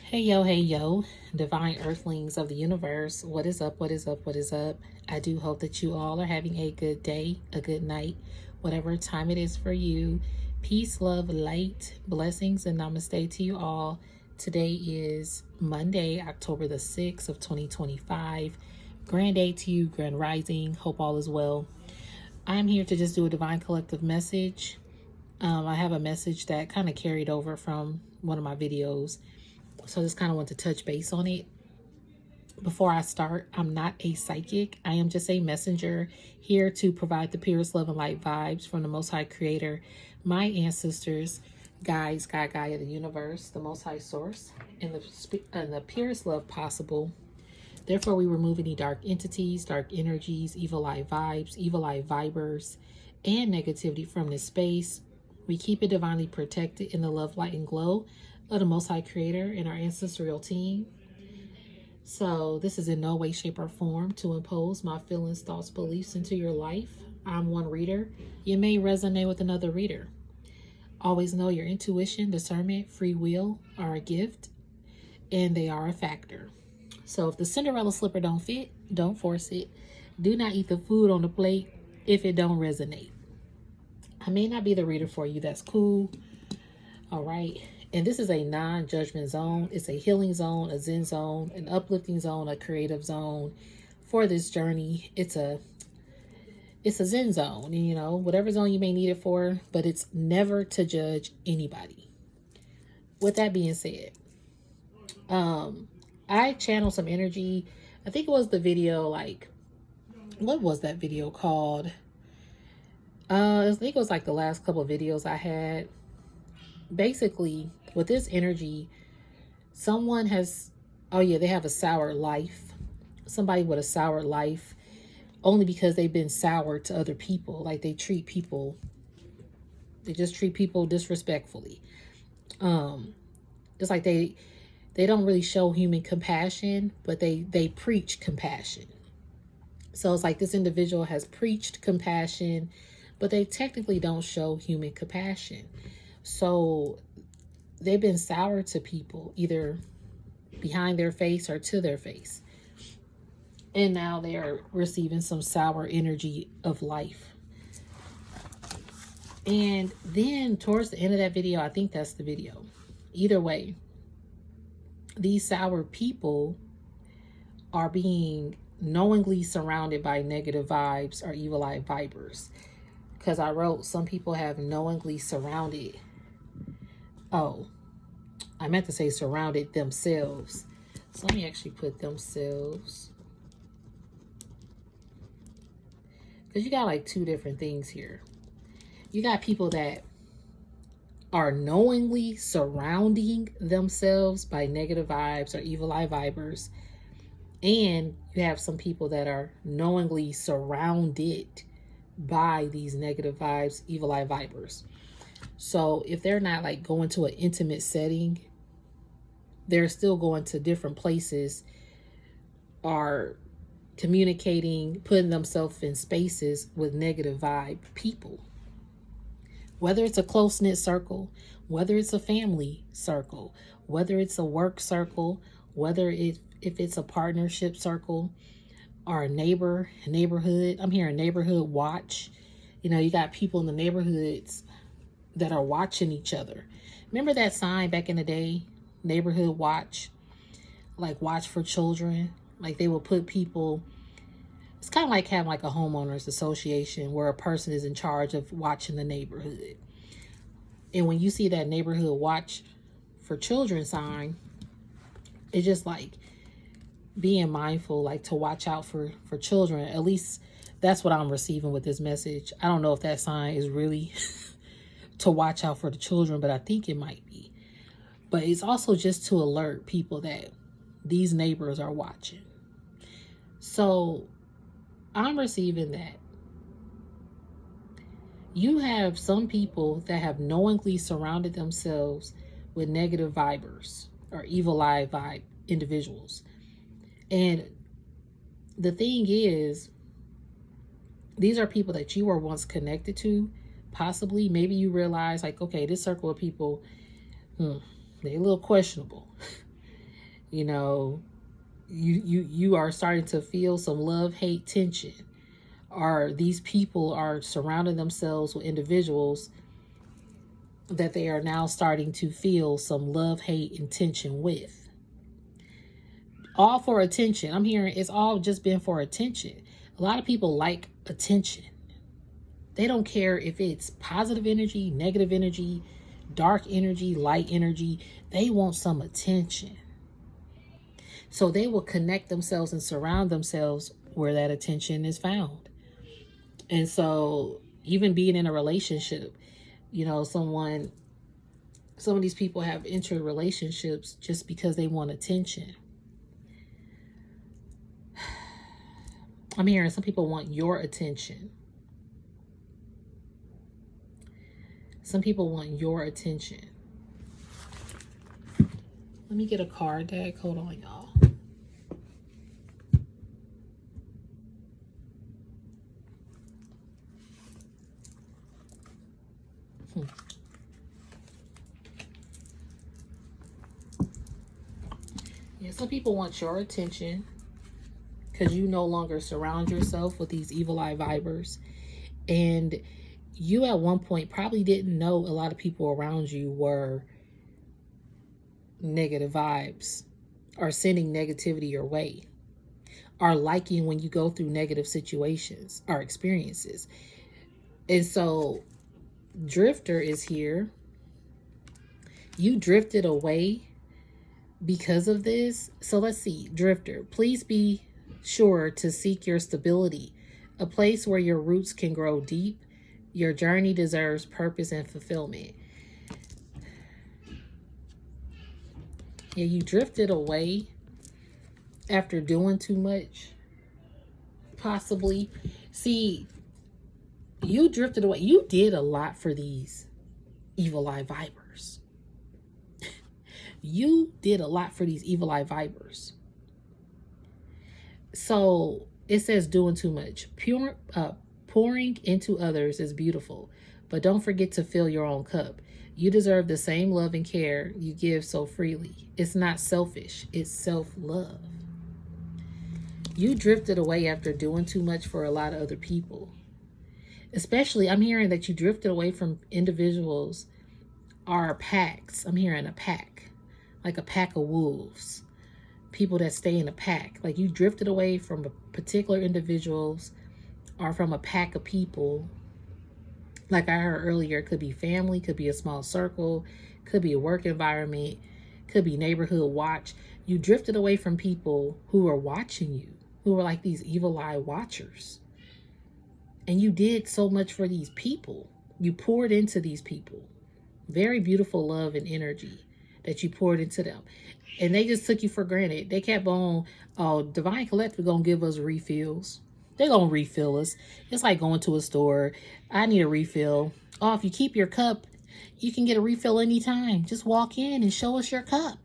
Hey yo, divine earthlings of the universe. What is up? What is up? What is up? I do hope that you all are having a good day, a good night, whatever time it is for you. Peace, love, light, blessings, and namaste to you all. Today is Monday, October the 6th of 2025. Grand day to you, grand rising. Hope all is well. I'm here to just do a divine collective message. I have a message that kind of carried over from one of my videos. So I just kind of want to touch base on it. Before I start, I'm not a psychic. I am just a messenger here to provide the purest love and light vibes from the Most High Creator, my ancestors, guides, Gaia, the universe, the Most High Source, and the purest love possible. Therefore, we remove any dark entities, dark energies, evil eye vibes, evil eye vibers, and negativity from this space. We keep it divinely protected in the love, light, and glow of the Most High Creator and our ancestral team. So this is in no way, shape, or form to impose my feelings, thoughts, beliefs into your life. I'm one reader. You may resonate with another reader. Always know your intuition, discernment, free will are a gift, and they are a factor. So if the Cinderella slipper don't fit, don't force it. Do not eat the food on the plate if it don't resonate. I may not be the reader for you. That's cool. All right. And this is a non-judgment zone. It's a healing zone, a zen zone, an uplifting zone, a creative zone for this journey. It's a zen zone, you know, whatever zone you may need it for, but it's never to judge anybody. With that being said, I channeled some energy. I think it was the video, like, what was that video called? I think it was like the last couple of videos I had. Basically, with this energy, someone has, they have a sour life. Somebody with a sour life, only because they've been sour to other people. Like they just treat people disrespectfully. It's like they don't really show human compassion, but they preach compassion. So it's like this individual has preached compassion, but they technically don't show human compassion. So they've been sour to people, either behind their face or to their face. And now they are receiving some sour energy of life. And then towards the end of that video, I think that's the video. Either way, these sour people are being knowingly surrounded by negative vibes or evil eye vibers. Because I wrote, some people have knowingly surrounded. I meant to say surrounded themselves. So let me actually put themselves. Because you got like two different things here. You got people that are knowingly surrounding themselves by negative vibes or evil eye vibers. And you have some people that are knowingly surrounded by these negative vibes, evil eye vibers. So if they're not like going to an intimate setting, they're still going to different places, are communicating, putting themselves in spaces with negative vibe people. Whether it's a close-knit circle, whether it's a family circle, whether it's a work circle, whether if it's a partnership circle or a neighborhood. I'm hearing neighborhood watch. You know, you got people in the neighborhoods that are watching each other. Remember that sign back in the day, neighborhood watch, like watch for children? Like they will put people, it's kind of like having like a homeowners association where a person is in charge of watching the neighborhood. And when you see that neighborhood watch for children sign, it's just like being mindful, like to watch out for children. At least that's what I'm receiving with this message. I don't know if that sign is really to watch out for the children, but I think it might be. But it's also just to alert people that these neighbors are watching. So I'm receiving that. You have some people that have knowingly surrounded themselves with negative vibers or evil eye vibe individuals. And the thing is, these are people that you were once connected to. Possibly, maybe you realize like, okay, this circle of people, they're a little questionable. You know, you are starting to feel some love, hate, tension. Or these people are surrounding themselves with individuals that they are now starting to feel some love, hate, and tension with. All for attention. I'm hearing it's all just been for attention. A lot of people like attention. They don't care if it's positive energy, negative energy, dark energy, light energy. They want some attention. So they will connect themselves and surround themselves where that attention is found. And so even being in a relationship, you know, some of these people have entered relationships just because they want attention. I'm hearing some people want your attention. Some people want your attention. Let me get a card deck. Hold on, y'all. Yeah, some people want your attention because you no longer surround yourself with these evil eye vibers. And you at one point probably didn't know a lot of people around you were negative vibes or sending negativity your way, are liking when you go through negative situations or experiences. And so Drifter is here. You drifted away because of this. So let's see, Drifter, please be sure to seek your stability, a place where your roots can grow deep. Your journey deserves purpose and fulfillment. Yeah, you drifted away after doing too much, possibly. See, you drifted away. You did a lot for these evil eye vibers. You did a lot for these evil eye vibers. So it says doing too much. Pouring into others is beautiful, but don't forget to fill your own cup. You deserve the same love and care you give so freely. It's not selfish, it's self-love. You drifted away after doing too much for a lot of other people. Especially, I'm hearing that you drifted away from individuals or packs. I'm hearing a pack, like a pack of wolves. People that stay in a pack. Like you drifted away from particular individuals or from a pack of people. Like I heard earlier, it could be family, could be a small circle, could be a work environment, could be neighborhood watch. You drifted away from people who are watching you, who are like these evil eye watchers. And you did so much for these people. You poured into these people. Very beautiful love and energy that you poured into them. And they just took you for granted. They kept on, oh, Divine Collective gonna give us refills. They're gonna refill us. It's like going to a store. I need a refill. Oh, if you keep your cup, you can get a refill anytime. Just walk in and show us your cup.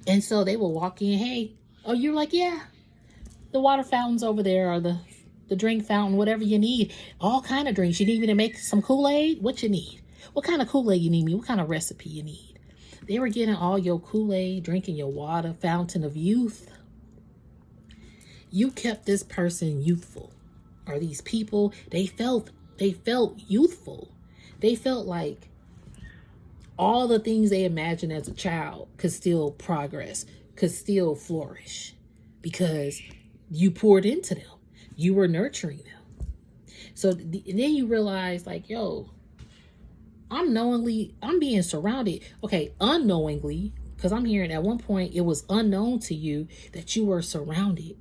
And so they will walk in, hey, oh, you're like, yeah, the water fountain's over there, or the drink fountain, whatever you need. All kind of drinks. You need me to make some Kool-Aid? What you need? What kind of Kool-Aid you need me? What kind of recipe you need? They were getting all your Kool-Aid, drinking your water, fountain of youth. You kept this person youthful. Or these people, they felt youthful. They felt like all the things they imagined as a child could still progress, could still flourish, because you poured into them. You were nurturing them. So and then you realize, like, yo, I'm being surrounded. Okay, unknowingly, because I'm hearing at one point it was unknown to you that you were surrounded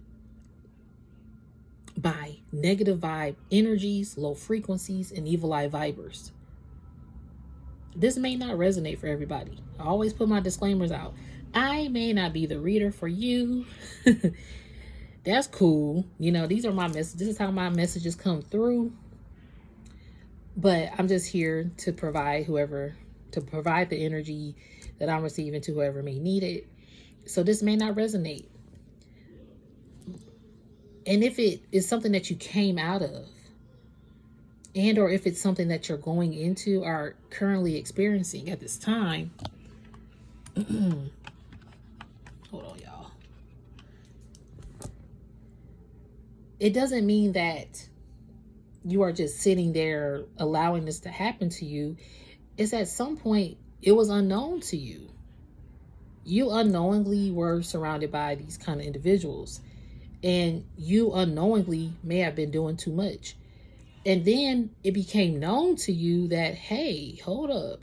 by negative vibe energies, low frequencies, and evil eye vibers. This may not resonate for everybody. I always put my disclaimers out. I may not be the reader for you. That's cool. You know, these are my messages. This is how my messages come through. But I'm just here to provide the energy that I'm receiving to whoever may need it. So this may not resonate. And if it is something that you came out of, and or if it's something that you're going into or currently experiencing at this time, hold on, y'all. it doesn't mean that you are just sitting there allowing this to happen to you. It's at some point it was unknown to you. You unknowingly were surrounded by these kind of individuals, and you unknowingly may have been doing too much. And then it became known to you that, hey, hold up,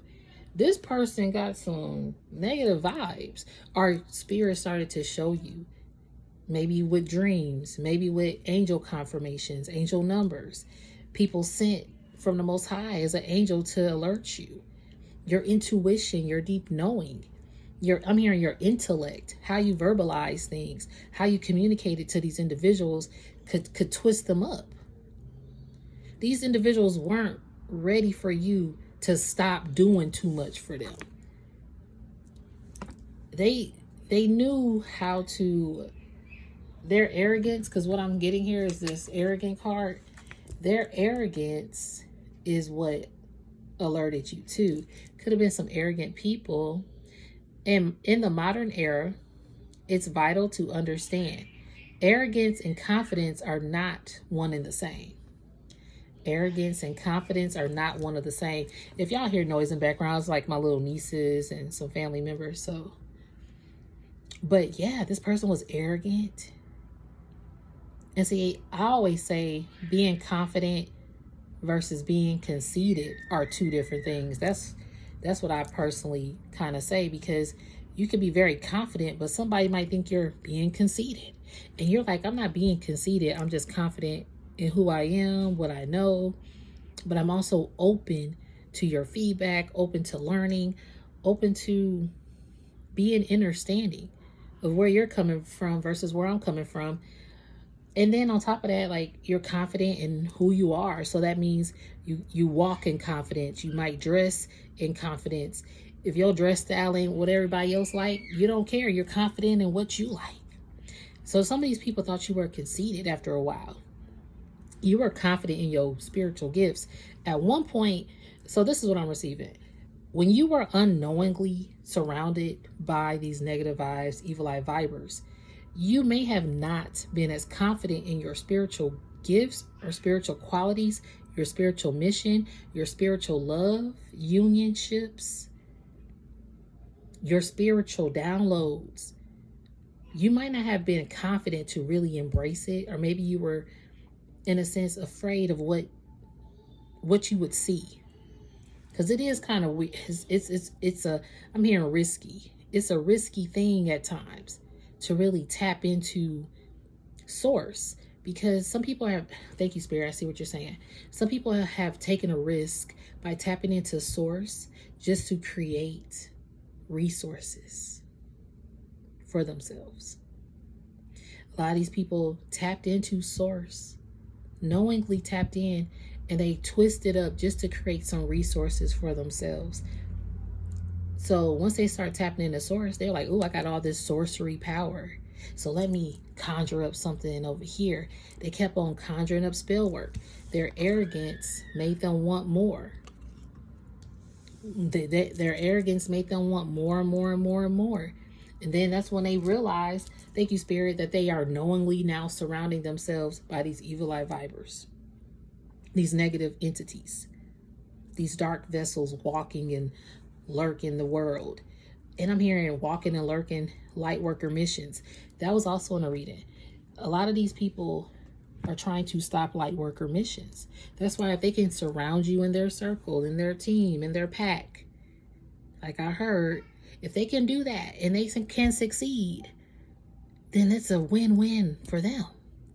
this person got some negative vibes. Our spirit started to show you, maybe with dreams, maybe with angel confirmations, angel numbers, people sent from the Most High as an angel to alert you. Your intuition, your deep knowing, I'm hearing your intellect, how you verbalize things, how you communicate it to these individuals could twist them up. These individuals weren't ready for you to stop doing too much for them. They knew how to, their arrogance, because what I'm getting here is this arrogant card. Their arrogance is what alerted you to. Could have been some arrogant people. And in the modern era, it's vital to understand arrogance and confidence are not one and the same. Arrogance and confidence are not one of the same. If y'all hear noise in backgrounds, like my little nieces and some family members. So, but yeah, this person was arrogant. And see, I always say being confident versus being conceited are two different things. That's what I personally kind of say, because you could be very confident, but somebody might think you're being conceited. And you're like, I'm not being conceited. I'm just confident in who I am, what I know. But I'm also open to your feedback, open to learning, open to being understanding of where you're coming from versus where I'm coming from. And then on top of that, like, you're confident in who you are. So that means you walk in confidence. You might dress in confidence. If your dress style ain't what everybody else like, you don't care. You're confident in what you like. So some of these people thought you were conceited after a while. You were confident in your spiritual gifts. At one point, so this is what I'm receiving. When you were unknowingly surrounded by these negative vibes, evil eye vibers, you may have not been as confident in your spiritual gifts or spiritual qualities, your spiritual mission, your spiritual love, unionships, your spiritual downloads. You might not have been confident to really embrace it, or maybe you were, in a sense, afraid of what you would see. Because it is kind of weird. I'm hearing risky. It's a risky thing at times to really tap into source, because some people have, thank you, Spirit, I see what you're saying. Some people have taken a risk by tapping into source just to create resources for themselves. A lot of these people tapped into source, knowingly tapped in, and they twisted up just to create some resources for themselves. So once they start tapping into source, they're like, oh, I got all this sorcery power, so let me conjure up something over here. They kept on conjuring up spell work. Their arrogance made them want more. Their arrogance made them want more and more and more and more. And then that's when they realized, thank you, Spirit, that they are knowingly now surrounding themselves by these evil eye vibers, these negative entities, these dark vessels walking and lurking the world. And I'm hearing walking and lurking light worker missions. That was also in a reading. A lot of these people are trying to stop light worker missions. That's why if they can surround you in their circle, in their team, in their pack, like I heard, if they can do that and they can succeed, then it's a win-win for them.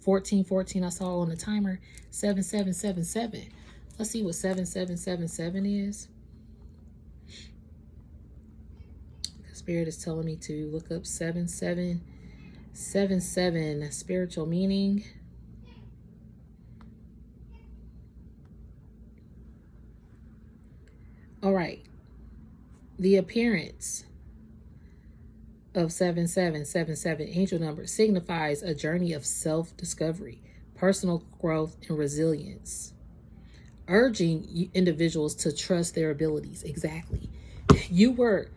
1414 I saw on the timer. 7777. Let's see what 7777 is. Spirit is telling me to look up 7777 spiritual meaning. All right. The appearance of 7777 angel number signifies a journey of self-discovery, personal growth, and resilience, urging individuals to trust their abilities. Exactly. You were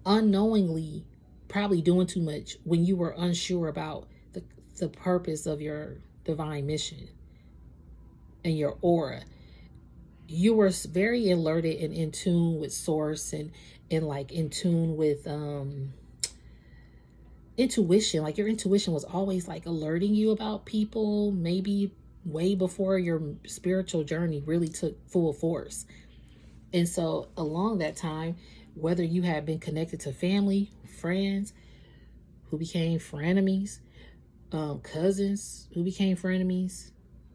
unknowingly probably doing too much when you were unsure about the purpose of your divine mission and your aura. You were very alerted and in tune with source, and like in tune with intuition. Like your intuition was always like alerting you about people, maybe way before your spiritual journey really took full force. And so along that time, whether you had been connected to family, friends who became frenemies, cousins who became frenemies,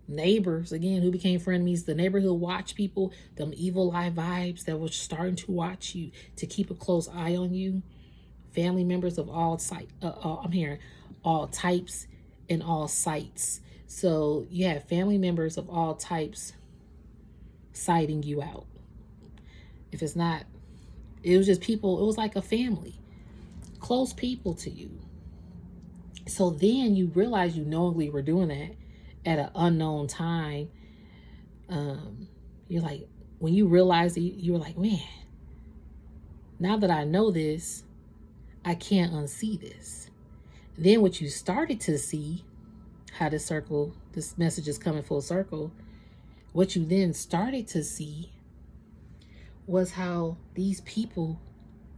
neighbors again who became frenemies, the neighborhood watch people, them evil eye vibes that were starting to watch you, to keep a close eye on you, family members of all I'm hearing all types and all sites. So you have family members of all types citing you out. If it's not, it was just people, it was like a family, close people to you. So then you realize you knowingly were doing that at an unknown time. You're like, when you realize that you were like, man, now that I know this, I can't unsee this. Then what you started to see, how this message is coming full circle. What you then started to see was how these people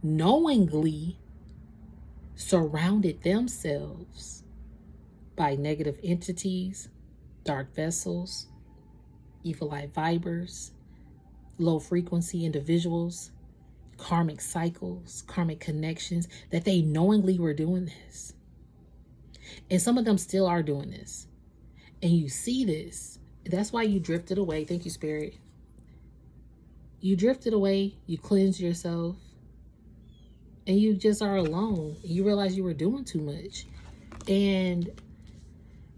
knowingly surrounded themselves by negative entities, dark vessels, evil eye vibers, low frequency individuals, karmic cycles, karmic connections, that they knowingly were doing this. And some of them still are doing this. And you see this. That's why you drifted away. Thank you, Spirit. You drifted away. You cleansed yourself. And you just are alone. You realize you were doing too much. And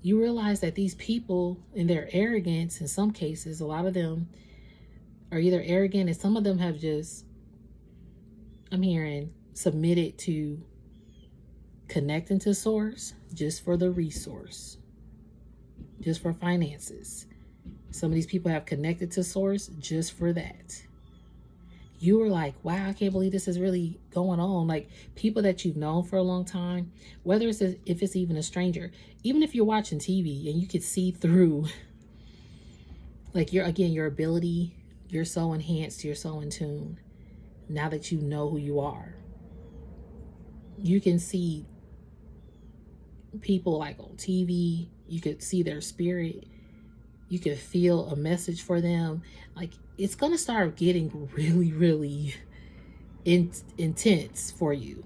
you realize that these people, in their arrogance, in some cases, a lot of them are either arrogant, and some of them have just, I'm hearing, submitted to connecting to source just for the resource, just for finances. Some of these people have connected to source just for that. You were like, wow, I can't believe this is really going on. Like people that you've known for a long time, whether if it's even a stranger, even if you're watching TV and you could see through, like your ability, you're so enhanced, you're so in tune. Now that you know who you are, you can see people like on TV, you could see their spirit, you could feel a message for them. Like it's going to start getting really, really intense for you.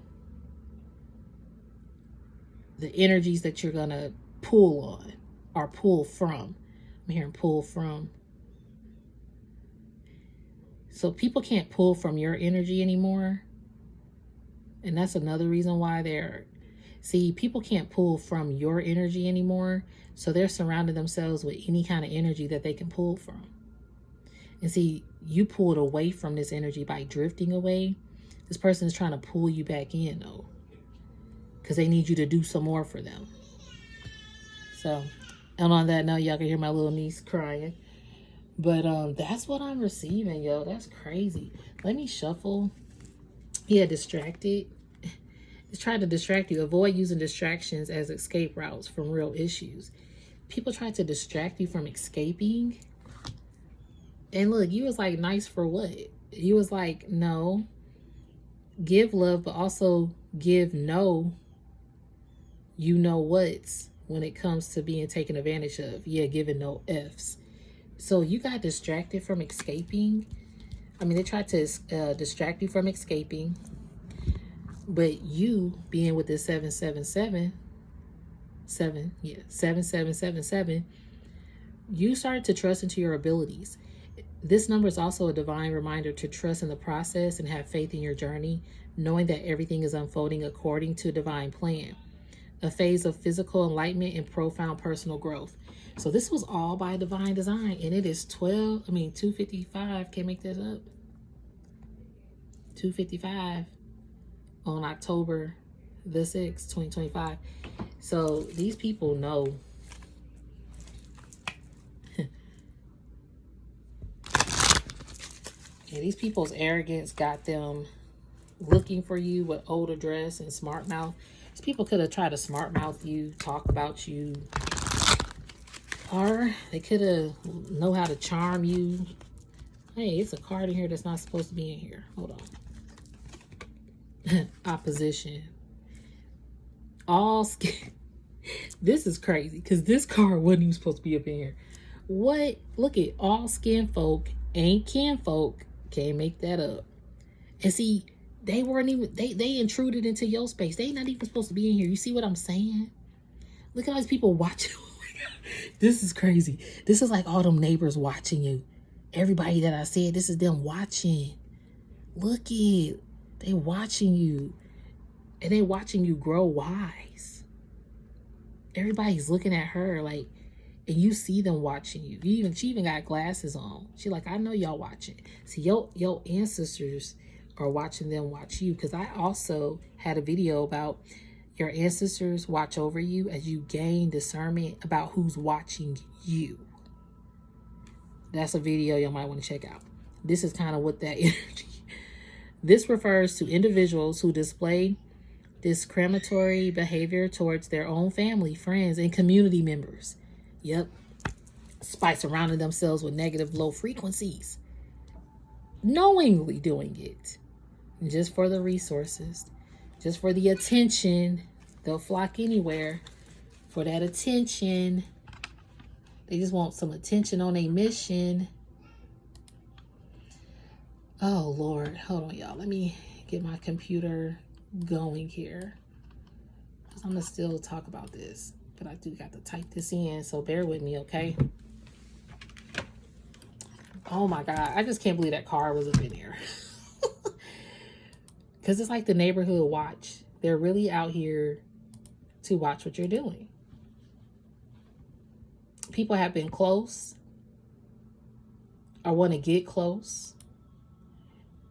The energies that you're going to pull on or pull from. I'm hearing pull from. So people can't pull from your energy anymore. And that's another reason why people can't pull from your energy anymore. So they're surrounding themselves with any kind of energy that they can pull from. And see, you pulled away from this energy by drifting away. This person is trying to pull you back in though, because they need you to do some more for them. So, and on that note, y'all can hear my little niece crying. But that's what I'm receiving, yo. That's crazy. Let me shuffle. Yeah, distracted. It's trying to distract you. Avoid using distractions as escape routes from real issues. People try to distract you from escaping. And look, you was like, nice for what? You was like, no. Give love, but also give no. You know what's when it comes to being taken advantage of. Yeah, giving no F's. So you got distracted from escaping. I mean, they tried to distract you from escaping. But you being with this 777, you started to trust into your abilities. This number is also a divine reminder to trust in the process and have faith in your journey, knowing that everything is unfolding according to a divine plan. A phase of physical enlightenment and profound personal growth. So this was all by divine design, and it is 2:55. Can't make this up. 2:55 on October the 6th, 2025. So these people know. Yeah, these people's arrogance got them looking for you with old address and smart mouth. These people could have tried to smart mouth you, talk about you, or they could have know how to charm you. Hey, it's a card in here that's not supposed to be in here. Hold on. Opposition. All skin. This is crazy because this card wasn't even supposed to be up in here. What? Look at all skin folk ain't kin folk. Can't make that up. And see, they weren't even, they intruded into your space. They not even supposed to be in here. You see what I'm saying? Look at all these people watching. Oh my God. This is crazy. This is like all them neighbors watching you. Everybody that I said, this is them watching. Look it. They watching you. And they watching you grow wise. Everybody's looking at her like, and you see them watching you. She even got glasses on. She like, I know y'all watching. See, your ancestors are watching them watch you. Because I also had a video about your ancestors watch over you as you gain discernment about who's watching you. That's a video y'all might want to check out. This is kind of what that energy. This refers to individuals who display discriminatory behavior towards their own family, friends, and community members. Yep. By surrounding themselves with negative low frequencies. Knowingly doing it. Just for the resources. Just for the attention. They'll flock anywhere for that attention. They just want some attention on a mission. Oh, Lord. Hold on, y'all. Let me get my computer going here. I'm going to still talk about this. But I do got to type this in. So bear with me, okay? Oh, my God. I just can't believe that car was up in here. Because it's like the neighborhood watch. They're really out here to watch what you're doing. People have been close or want to get close.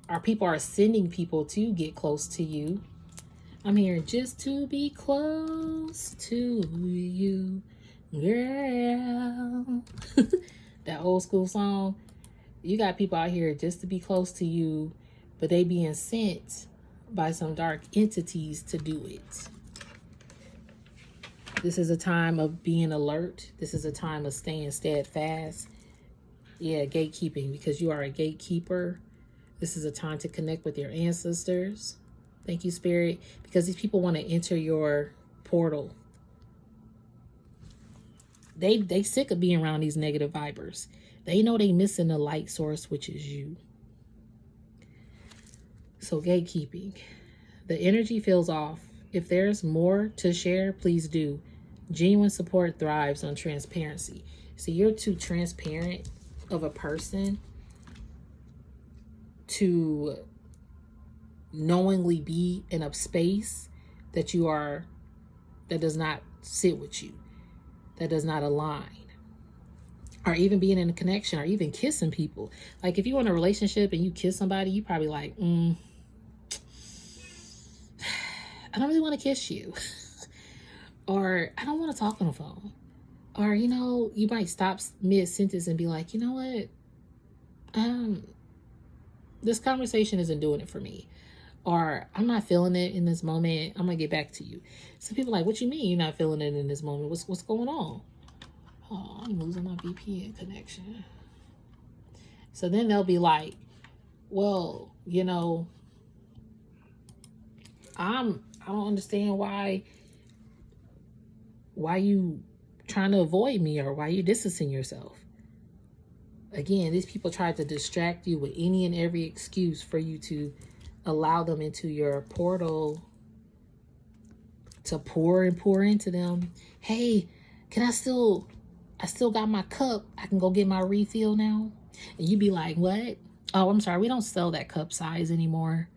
Or people are sending people to get close to you. I'm here just to be close to you, girl. That old school song. You got people out here just to be close to you, but they being sent by some dark entities to do it. This is a time of being alert. This is a time of staying steadfast. Yeah, gatekeeping, because you are a gatekeeper. This is a time to connect with your ancestors. Thank you, Spirit, because these people want to enter your portal. They sick of being around these negative vibers. They know they missing the light source, which is you. So gatekeeping. The energy feels off. If there's more to share, please do. Genuine support thrives on transparency. So you're too transparent of a person to knowingly be in a space that does not sit with you, that does not align, or even being in a connection, or even kissing people. Like if you're in a relationship and you kiss somebody, you probably like, I don't really want to kiss you. Or I don't want to talk on the phone. Or, you might stop mid-sentence and be like, you know what? This conversation isn't doing it for me. Or I'm not feeling it in this moment. I'm going to get back to you. Some people are like, what you mean you're not feeling it in this moment? What's going on? Oh, I'm losing my VPN connection. So then they'll be like, well, I don't understand why you trying to avoid me, or why you distancing yourself. Again, these people try to distract you with any and every excuse for you to allow them into your portal, to pour into them. Hey, I still got my cup. I can go get my refill now. And you be like, what? Oh, I'm sorry. We don't sell that cup size anymore.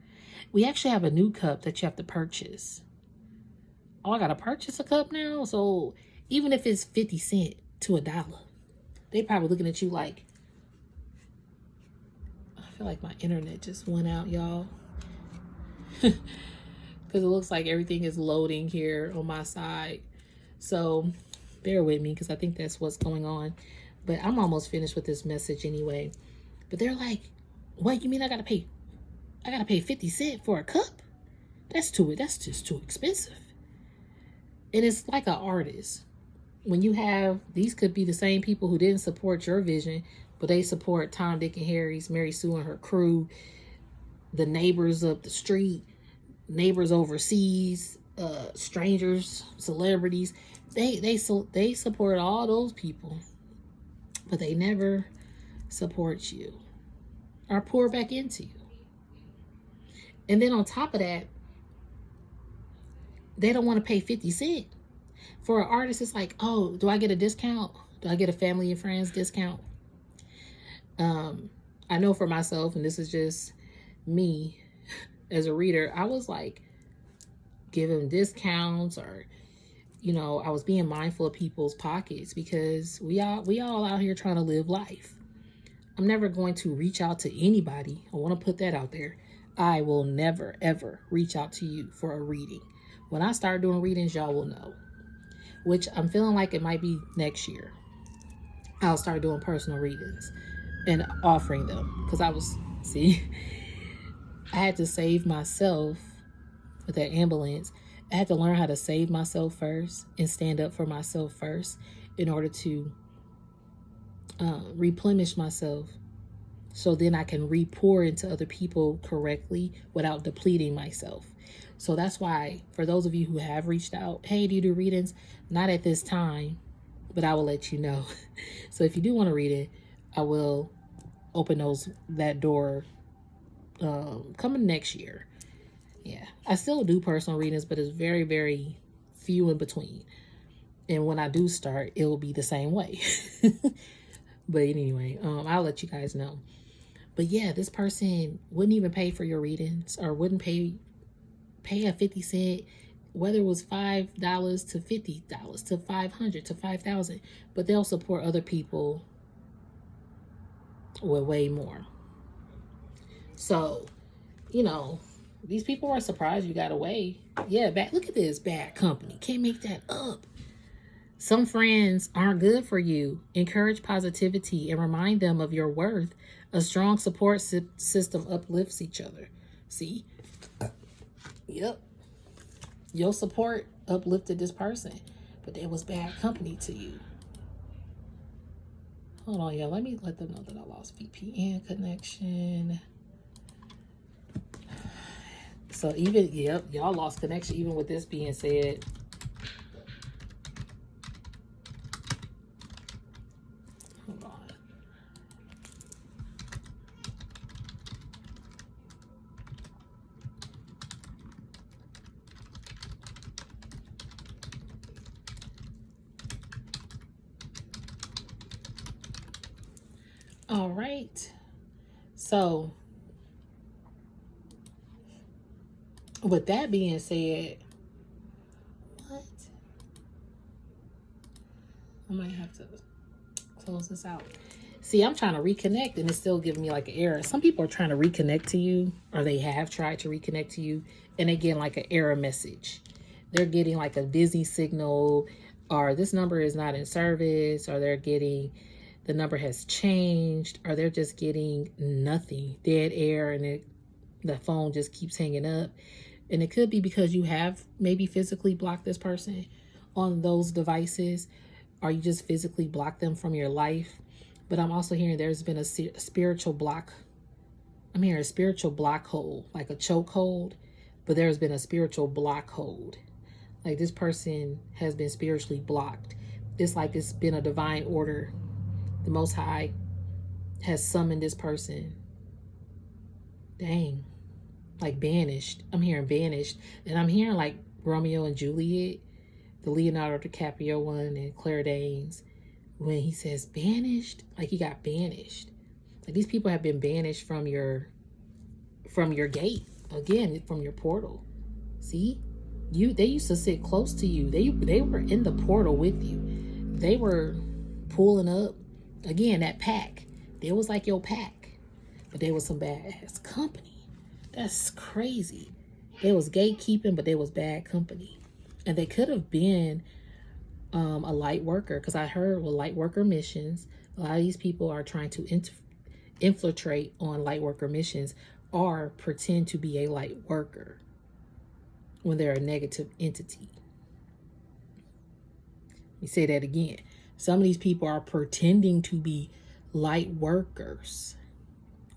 We actually have a new cup that you have to purchase. Oh, I got to purchase a cup now? So even if it's 50 cents to $1, they probably looking at you like, I feel like my internet just went out, y'all. Because it looks like everything is loading here on my side. So bear with me, because I think that's what's going on. But I'm almost finished with this message anyway. But they're like, what, you mean I got to pay I gotta pay 50 cents for a cup. That's just too expensive. And it's like an artist. When you have, these could be the same people who didn't support your vision, but they support Tom, Dick, and Harry's, Mary Sue and her crew, the neighbors up the street, neighbors overseas, strangers, celebrities. They support all those people, but they never support you or pour back into you. And then on top of that, they don't want to pay 50 cents. For an artist, it's like, oh, do I get a discount? Do I get a family and friends discount? I know for myself, and this is just me as a reader, I was like giving discounts, or, you know, I was being mindful of people's pockets, because we all out here trying to live life. I'm never going to reach out to anybody. I want to put that out there. I will never, ever reach out to you for a reading. When I start doing readings, y'all will know. Which I'm feeling like it might be next year. I'll start doing personal readings and offering them. Because I had to save myself with that ambulance. I had to learn how to save myself first and stand up for myself first in order to replenish myself, so then I can re-pour into other people correctly without depleting myself. So that's why, for those of you who have reached out, hey, do you do readings? Not at this time, but I will let you know. So if you do want to read it, I will open that door coming next year. Yeah, I still do personal readings, but it's very, very few in between. And when I do start, it will be the same way. But anyway, I'll let you guys know. But yeah, this person wouldn't even pay for your readings, or wouldn't pay a 50 cent, whether it was $5 to $50 to $500 to $5,000, but they'll support other people with way more. So, you know, these people are surprised you got away. Yeah, look at this, bad company. Can't make that up. Some friends aren't good for you. Encourage positivity and remind them of your worth. A strong support system uplifts each other. See? Yep. Your support uplifted this person, but they was bad company to you. Hold on, y'all. Let me let them know that I lost VPN connection. So even, yep, y'all lost connection even with this being said. Hold on. All right. So with that being said, what? I might have to close this out. See, I'm trying to reconnect and it's still giving me like an error. Some people are trying to reconnect to you, or they have tried to reconnect to you, and they get like an error message. They're getting like a busy signal, or this number is not in service, or they're getting the number has changed, or they're just getting nothing, dead air, and the phone just keeps hanging up. And it could be because you have maybe physically blocked this person on those devices, or you just physically blocked them from your life. But I'm also hearing there's been a spiritual block. I'm hearing a spiritual block hold, like a choke hold, but there's been a spiritual block hold. Like this person has been spiritually blocked. It's like it's been a divine order. The Most High has summoned this person. Dang. Like banished. I'm hearing banished. And I'm hearing like Romeo and Juliet, the Leonardo DiCaprio one, and Claire Danes. When he says banished, like he got banished. Like these people have been banished from your gate. Again, from your portal. See? They used to sit close to you. They were in the portal with you. They were pulling up. Again, that pack. They was like your pack. But they was some bad ass company. That's crazy. They was gatekeeping, but they was bad company. And they could have been a light worker. Because I heard with light worker missions, a lot of these people are trying to infiltrate on light worker missions, or pretend to be a light worker when they're a negative entity. Let me say that again. Some of these people are pretending to be light workers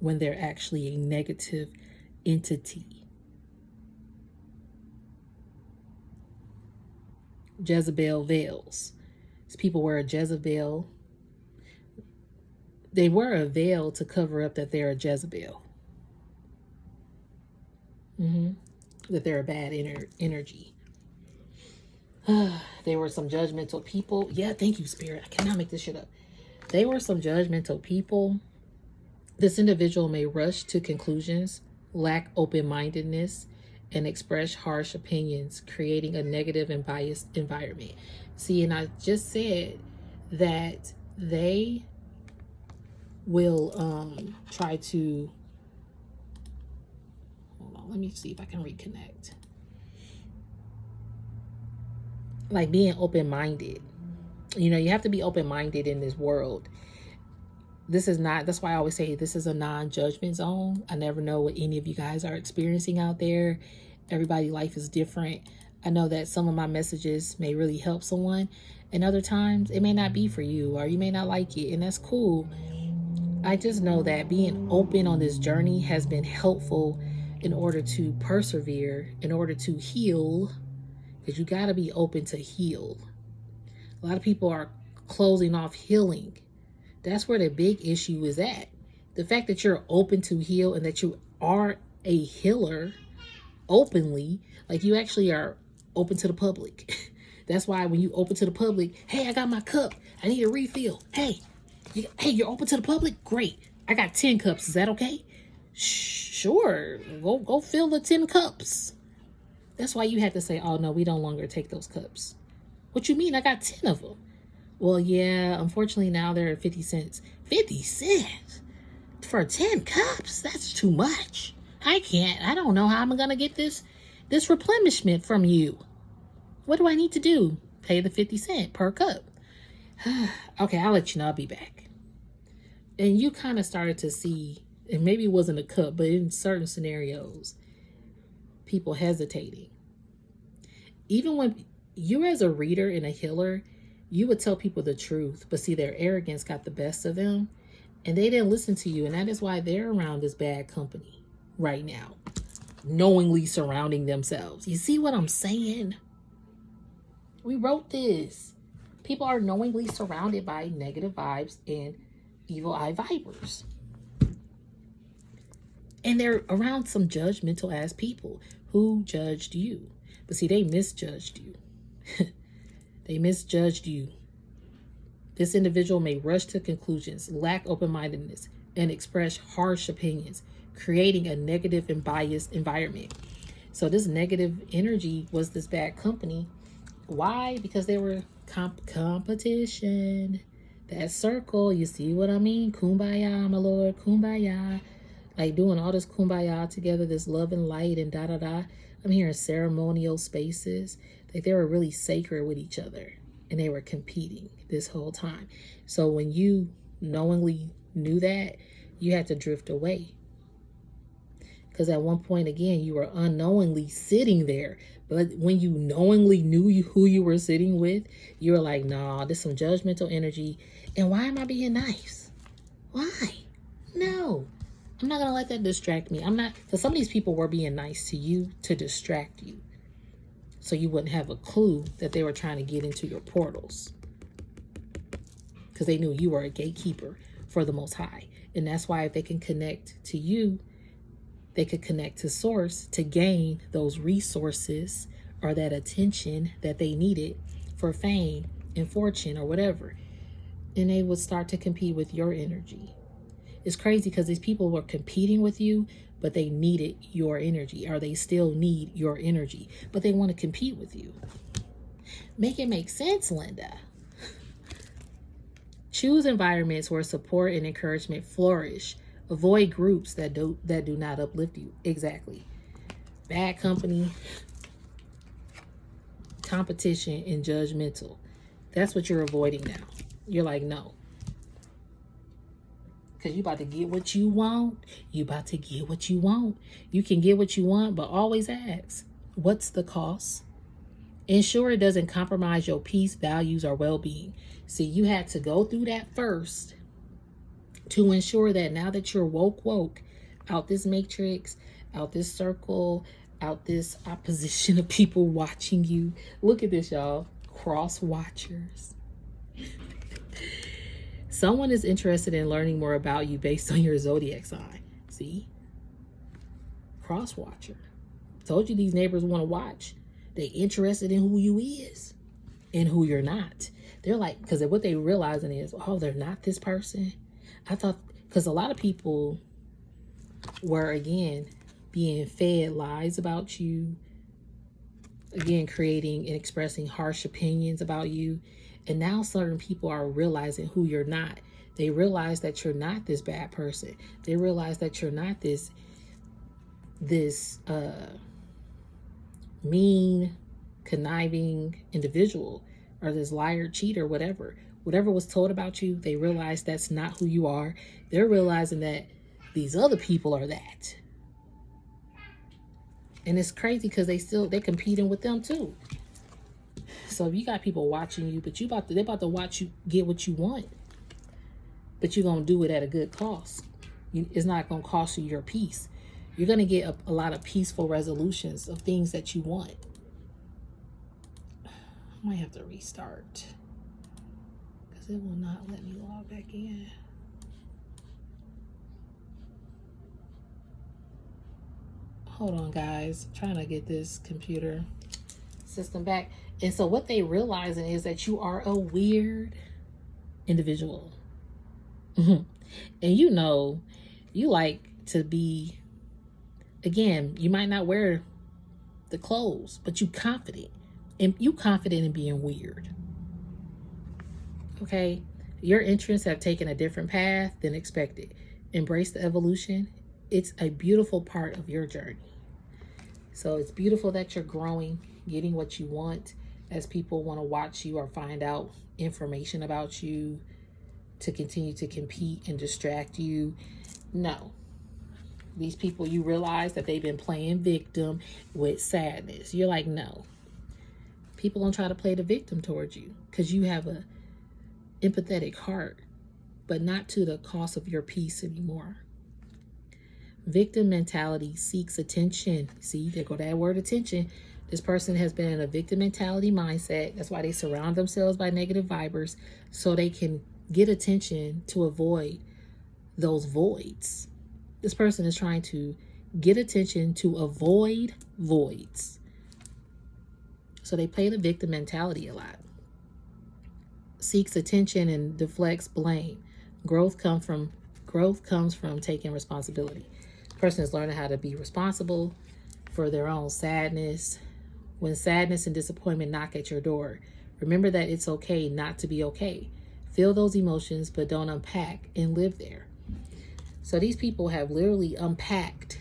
when they're actually a negative entity. Jezebel veils. These people wear a Jezebel. They wear a veil to cover up that they're a Jezebel. That they're a bad energy. They were some judgmental people. Yeah, thank you, Spirit. I cannot make this shit up. They were some judgmental people. This individual may rush to conclusions, lack open-mindedness, and express harsh opinions, creating a negative and biased environment. See, and I just said that they will try to, hold on, let me see if I can reconnect. Like being open-minded. You know, you have to be open-minded in this world. This is not, that's why I always say this is a non-judgment zone. I never know what any of you guys are experiencing out there. Everybody's life is different. I know that some of my messages may really help someone, and other times it may not be for you, or you may not like it, and that's cool. I just know that being open on this journey has been helpful in order to persevere, in order to heal, because you got to be open to heal. A lot of people are closing off healing. That's where the big issue is at. The fact that you're open to heal and that you are a healer openly, like you actually are open to the public. That's why when you open to the public, hey, I got my cup. I need a refill. Hey, you're open to the public? Great. I got 10 cups. Is that okay? Sure. Go fill the 10 cups. That's why you had to say, oh, no, we don't longer take those cups. What you mean? I got 10 of them. Well, yeah, unfortunately now they're at 50 cents. 50 cents? For 10 cups? That's too much. I don't know how I'm going to get this replenishment from you. What do I need to do? Pay the 50 cents per cup. Okay, I'll let you know. I'll be back. And you kind of started to see, and maybe it wasn't a cup, but in certain scenarios, people hesitating. Even when you as a reader and a healer, you would tell people the truth, but see, their arrogance got the best of them, and they didn't listen to you, and that is why they're around this bad company right now, knowingly surrounding themselves. You see what I'm saying? We wrote this. People are knowingly surrounded by negative vibes and evil eye vipers. And they're around some judgmental ass people who judged you. But see, they misjudged you. They misjudged you. This individual may rush to conclusions, lack open-mindedness, and express harsh opinions, creating a negative and biased environment. So this negative energy was this bad company. Why? Because they were competition. That circle, you see what I mean? Kumbaya, my lord, kumbaya. Like doing all this kumbaya together, this love and light and da-da-da. I'm hearing ceremonial spaces. Like they were really sacred with each other. And they were competing this whole time. So when you knowingly knew that, you had to drift away. Because at one point, again, you were unknowingly sitting there. But when you knowingly knew who you were sitting with, you were like, nah, there's some judgmental energy. And why am I being nice? Why? No. I'm not going to let that distract me. I'm not. Because some of these people were being nice to you to distract you. So you wouldn't have a clue that they were trying to get into your portals. Because they knew you were a gatekeeper for the Most High. And that's why if they can connect to you, they could connect to Source to gain those resources or that attention that they needed for fame and fortune or whatever. And they would start to compete with your energy. It's crazy because these people were competing with you, but they needed your energy, or they still need your energy, but they want to compete with you. Make it make sense, Linda. Choose environments where support and encouragement flourish. Avoid groups that do not uplift you. Exactly. Bad company, competition, and judgmental. That's what you're avoiding now. You're like, no. Because you about to get what you want. You about to get what you want. You can get what you want, but always ask, what's the cost? Ensure it doesn't compromise your peace, values, or well-being. See, you had to go through that first to ensure that now that you're woke, out this matrix, out this circle, out this opposition of people watching you. Look at this, y'all. Cross watchers. Someone is interested in learning more about you based on your zodiac sign. See? Cross watcher. Told you these neighbors want to watch. They interested in who you is and who you're not. They're like, because what they realizing is, oh, they're not this person. I thought, because a lot of people were, again, being fed lies about you. Again, creating and expressing harsh opinions about you. And now certain people are realizing who you're not. They realize that you're not this bad person. They realize that you're not this mean, conniving individual, or this liar, cheater, whatever. Whatever was told about you, they realize that's not who you are. They're realizing that these other people are that. And it's crazy because they're competing with them too. So if you got people watching you, but they're about to watch you get what you want, but you're gonna do it at a good cost. It's not gonna cost you your peace. You're gonna get a lot of peaceful resolutions of things that you want. I might have to restart because it will not let me log back in. Hold on, guys. I'm trying to get this computer system back. And so what they realizing is that you are a weird individual. And you know, you like to be, again, you might not wear the clothes, but you confident. And you confident in being weird. Okay? Your interests have taken a different path than expected. Embrace the evolution. It's a beautiful part of your journey. So it's beautiful that you're growing, getting what you want, as people want to watch you or find out information about you to continue to compete and distract you. No. These people, you realize that they've been playing victim with sadness. You're like, no. People don't try to play the victim towards you because you have a empathetic heart, but not to the cost of your peace anymore. Victim mentality seeks attention. See, there go that word attention. This person has been in a victim mentality mindset. That's why they surround themselves by negative vibers so they can get attention to avoid those voids. This person is trying to get attention to avoid voids. So they play the victim mentality a lot. Seeks attention and deflects blame. Growth comes from taking responsibility. The person is learning how to be responsible for their own sadness. When sadness and disappointment knock at your door, remember that it's okay not to be okay. Feel those emotions, but don't unpack and live there. So these people have literally unpacked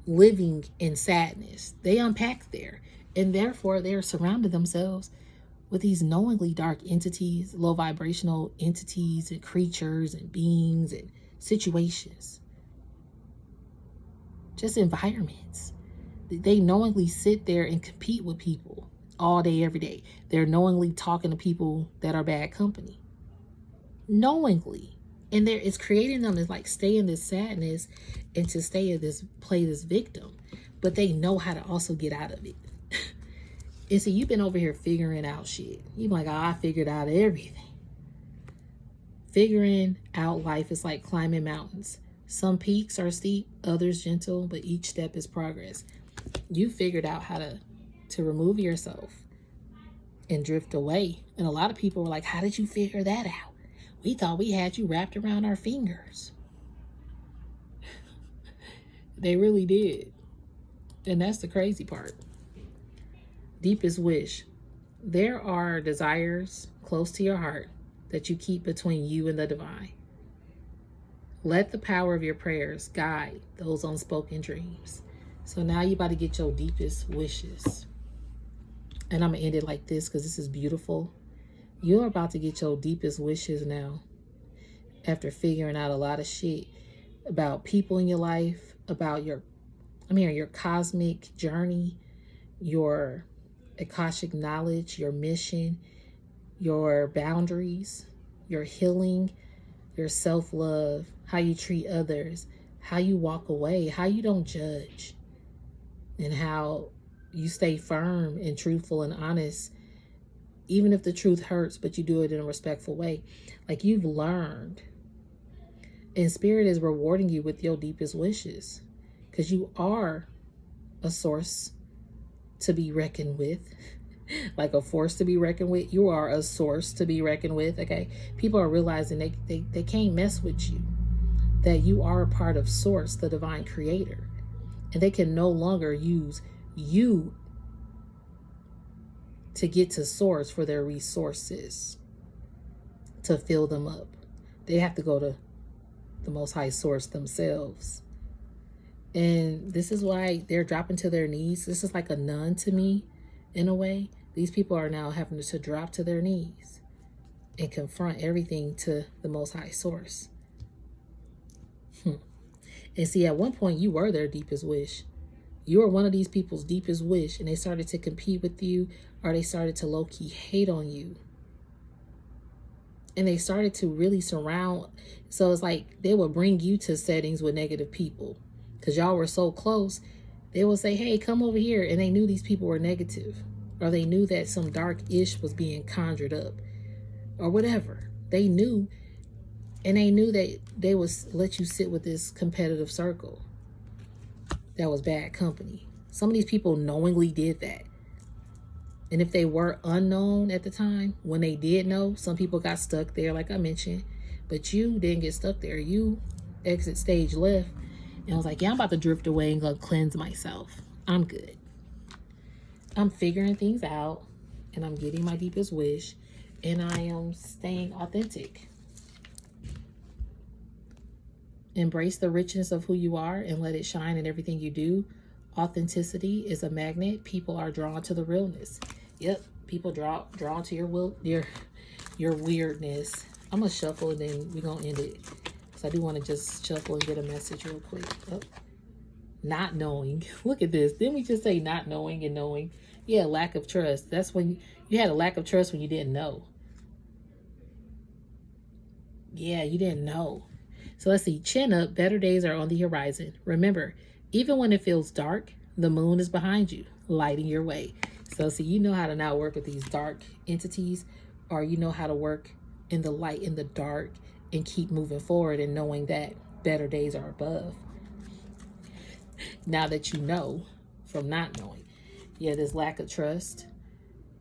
living in sadness. They unpacked there, and therefore they're surrounding themselves with these knowingly dark entities, low vibrational entities and creatures and beings and situations. Just environments. They knowingly sit there and compete with people all day, every day. They're knowingly talking to people that are bad company. Knowingly. And it's creating them to like stay in this sadness and to stay in this, play this victim. But they know how to also get out of it. And so you've been over here figuring out shit. You're like, oh, I figured out everything. Figuring out life is like climbing mountains. Some peaks are steep, others gentle, but each step is progress. You figured out how to remove yourself and drift away. And a lot of people were like, how did you figure that out? We thought we had you wrapped around our fingers. They really did. And that's the crazy part. Deepest wish. There are desires close to your heart that you keep between you and the divine. Let the power of your prayers guide those unspoken dreams. So now you're about to get your deepest wishes. And I'm going to end it like this because this is beautiful. You're about to get your deepest wishes now. after figuring out a lot of shit about people in your life, about your cosmic journey, your Akashic knowledge, your mission, your boundaries, your healing, your self-love, how you treat others, how you walk away, how you don't judge, and how you stay firm and truthful and honest, even if the truth hurts, but you do it in a respectful way. Like, you've learned. And Spirit is rewarding you with your deepest wishes, because you are a source to be reckoned with. Like a force to be reckoned with. You are a source to be reckoned with, okay? People are realizing they can't mess with you. That you are a part of Source, the divine creator. And they can no longer use you to get to Source for their resources, to fill them up. They have to go to the Most High Source themselves. And this is why they're dropping to their knees. This is like a nun to me, in a way. These people are now having to drop to their knees and confront everything to the Most High Source. And see, at one point, you were their deepest wish. You were one of these people's deepest wish, and they started to compete with you, or they started to low-key hate on you. And they started to really surround. So it's like they would bring you to settings with negative people. Because y'all were so close, they would say, hey, come over here. And they knew these people were negative. Or they knew that some dark ish was being conjured up. Or whatever. They knew. And they knew that they would let you sit with this competitive circle. That was bad company. Some of these people knowingly did that. And if they were unknown at the time, when they did know, some people got stuck there, like I mentioned. But you didn't get stuck there. You exit stage left. And I was like, yeah, I'm about to drift away and go cleanse myself. I'm good. I'm figuring things out. And I'm getting my deepest wish. And I am staying authentic. Embrace the richness of who you are and let it shine in everything you do. Authenticity is a magnet. People are drawn to the realness. Yep, people drawn to your weirdness. I'm gonna shuffle and then we're gonna end it. So I do want to just shuffle and get a message real quick. Oh, not knowing. Look at this. Didn't we just say not knowing and knowing? Yeah, lack of trust. That's when you had a lack of trust when you didn't know. Yeah, you didn't know. So let's see. Chin up. Better days are on the horizon. Remember, even when it feels dark, the moon is behind you, lighting your way. So see, you know how to now work with these dark entities, or you know how to work in the light, in the dark, and keep moving forward and knowing that better days are above. Now that you know from not knowing. Yeah, there's lack of trust.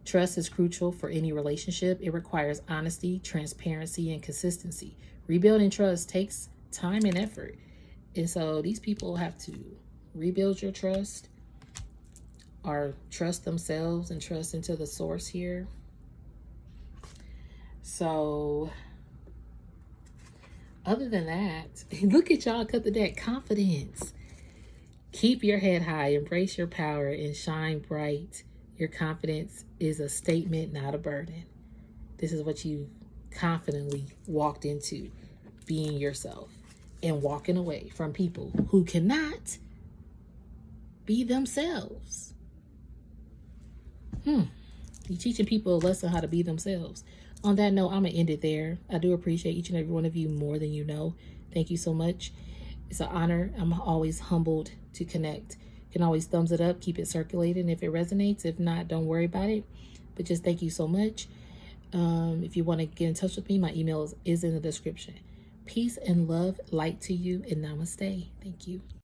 Trust is crucial for any relationship. It requires honesty, transparency, and consistency. Rebuilding trust takes time and effort. And so these people have to rebuild your trust, or trust themselves and trust into the source here. So other than that, look at y'all cut the deck. Confidence. Keep your head high, embrace your power, and shine bright. Your confidence is a statement, not a burden. This is what you confidently walked into, being yourself and walking away from people who cannot be themselves. You're teaching people a lesson how to be themselves. On that note, I'm going to end it there. I do appreciate each and every one of you more than you know. Thank you so much. It's an honor. I'm always humbled to connect. You can always thumbs it up, keep it circulating if it resonates. If not, don't worry about it. But just thank you so much. If you want to get in touch with me, my email is in the description. Peace and love, light to you, and namaste. Thank you.